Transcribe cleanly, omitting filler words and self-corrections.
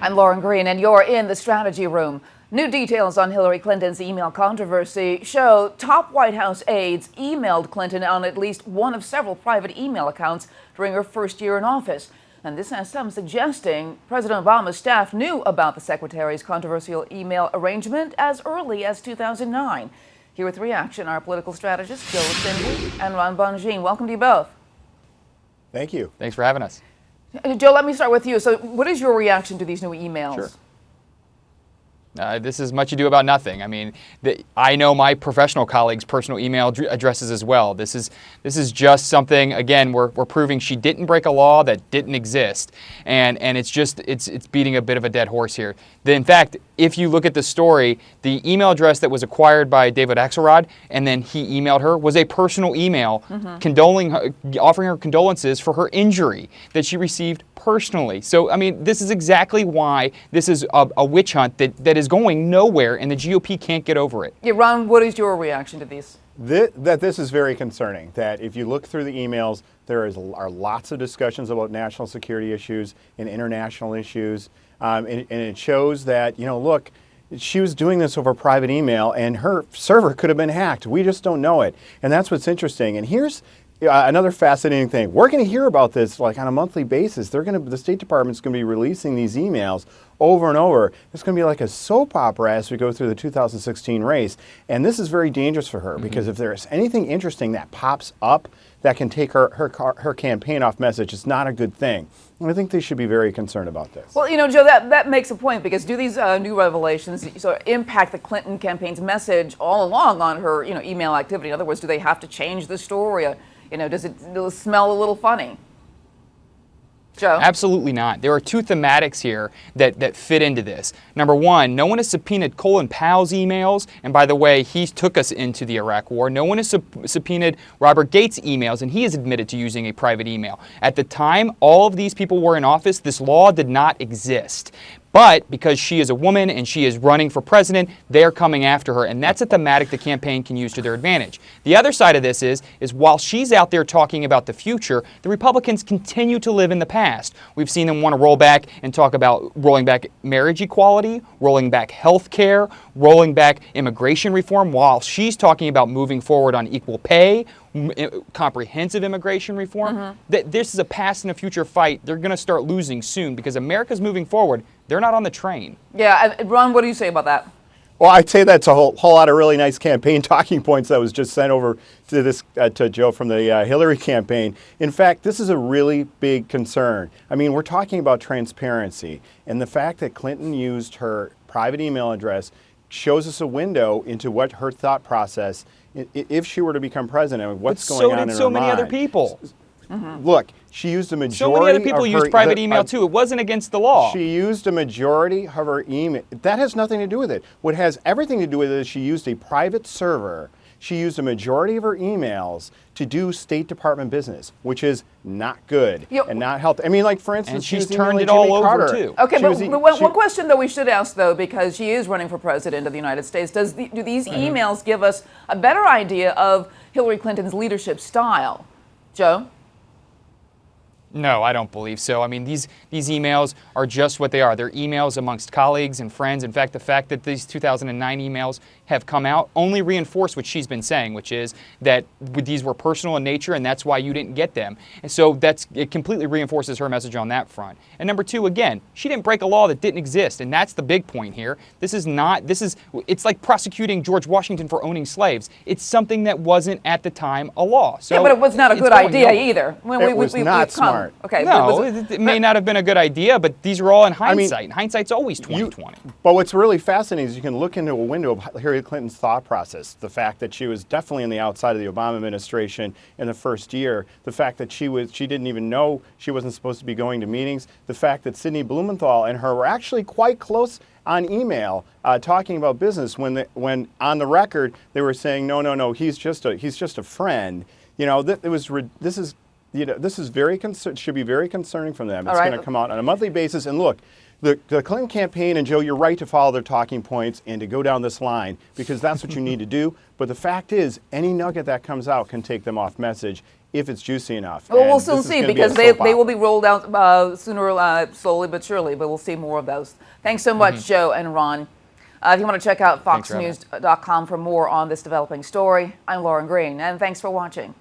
I'm Lauren Green, and you're in the strategy room. New details on Hillary Clinton's email controversy show top White House aides emailed Clinton on at least one of several private email accounts during her first year in office. And this has some suggesting President Obama's staff knew about the secretary's controversial email arrangement as early as 2009. Here with reaction, our political strategists, Joe Cindy and Ron Bonjean. Welcome to you both. Thank you. Thanks for having us. Joe, let me start with you. So what is your reaction to these new emails? Sure. This is much ado about nothing. I mean, I know my professional colleagues' personal email addresses as well. This is just something. Again, we're proving she didn't break a law that didn't exist, and it's beating a bit of a dead horse here. In fact, if you look at the story, the email address that was acquired by David Axelrod and then he emailed her was a personal email offering her condolences for her injury that she received personally. So, I mean, this is exactly why this is a witch hunt that is going nowhere, and the GOP can't get over it. Yeah, Ron, what is your reaction to these? This is very concerning, that if you look through the emails, there are lots of discussions about national security issues and international issues, and it shows that, look, she was doing this over private email, and her server could have been hacked. We just don't know it, and that's what's interesting. And here's another fascinating thing. We're going to hear about this like on a monthly basis. The State Department's going to be releasing these emails over and over. It's going to be like a soap opera as we go through the 2016 race. And this is very dangerous for her because if there's anything interesting that pops up that can take her campaign off message, it's not a good thing. And I think they should be very concerned about this. Well, Joe, that makes a point, because do these new revelations sort of impact the Clinton campaign's message all along on her email activity? In other words, do they have to change the story? Does it smell a little funny? Joe? Absolutely not. There are two thematics here that fit into this. Number one, no one has subpoenaed Colin Powell's emails, and by the way, he took us into the Iraq War. No one has subpoenaed Robert Gates' emails, and he has admitted to using a private email. At the time all of these people were in office, this law did not exist. But because she is a woman and she is running for president, they're coming after her. And that's a thematic the campaign can use to their advantage. The other side of this is while she's out there talking about the future, the Republicans continue to live in the past. We've seen them want to roll back and talk about rolling back marriage equality, rolling back health care, rolling back immigration reform, while she's talking about moving forward on equal pay, comprehensive immigration reform. This is a past and a future fight. They're going to start losing soon because America's moving forward. They're not on the train. Yeah, Ron, what do you say about that? Well, I'd say that's a whole lot of really nice campaign talking points that was just sent over to Joe from the Hillary campaign. In fact, this is a really big concern. I mean, we're talking about transparency, and the fact that Clinton used her private email address shows us a window into what her thought process, if she were to become president, what's going on in her mind. So did so many other people. Look, she used a majority. So many other people used private email too. It wasn't against the law. She used a majority of her email. That has nothing to do with it. What has everything to do with it is she used a private server. She used a majority of her emails to do State Department business, which is not good and not healthy. I mean, like, for instance, and she's she turned it all over too. Okay, but one question that we should ask, though, because she is running for president of the United States, do these emails give us a better idea of Hillary Clinton's leadership style? Joe? No, I don't believe so. I mean, these emails are just what they are. They're emails amongst colleagues and friends. In fact, the fact that these 2009 emails have come out only reinforce what she's been saying, which is that these were personal in nature and that's why you didn't get them. And so it completely reinforces her message on that front. And number two, again, she didn't break a law that didn't exist, and that's the big point here. It's like prosecuting George Washington for owning slaves. It's something that wasn't at the time a law. So yeah, but it was not a good idea either. It was not smart. Okay. No, it may not have been a good idea, but these are all in hindsight. I mean, hindsight's always 20/20. But what's really fascinating is you can look into a window of Hillary Clinton's thought process. The fact that she was definitely on the outside of the Obama administration in the first year. The fact that she didn't even know she wasn't supposed to be going to meetings. The fact that Sidney Blumenthal and her were actually quite close on email talking about business when on the record they were saying no, he's just a friend. This is should be very concerning from them. It's going to come out on a monthly basis. And look, the Clinton campaign, and Joe, you're right to follow their talking points and to go down this line, because that's what you need to do. But the fact is, any nugget that comes out can take them off message. if it's juicy enough. Well, we'll And soon this is see, gonna be a because soap they will opera. be rolled out sooner, slowly but surely, but we'll see more of those. Thanks so much, Joe and Ron. If you want to check out Thanks for having us. foxnews.com for more on this developing story, I'm Lauren Green, and thanks for watching.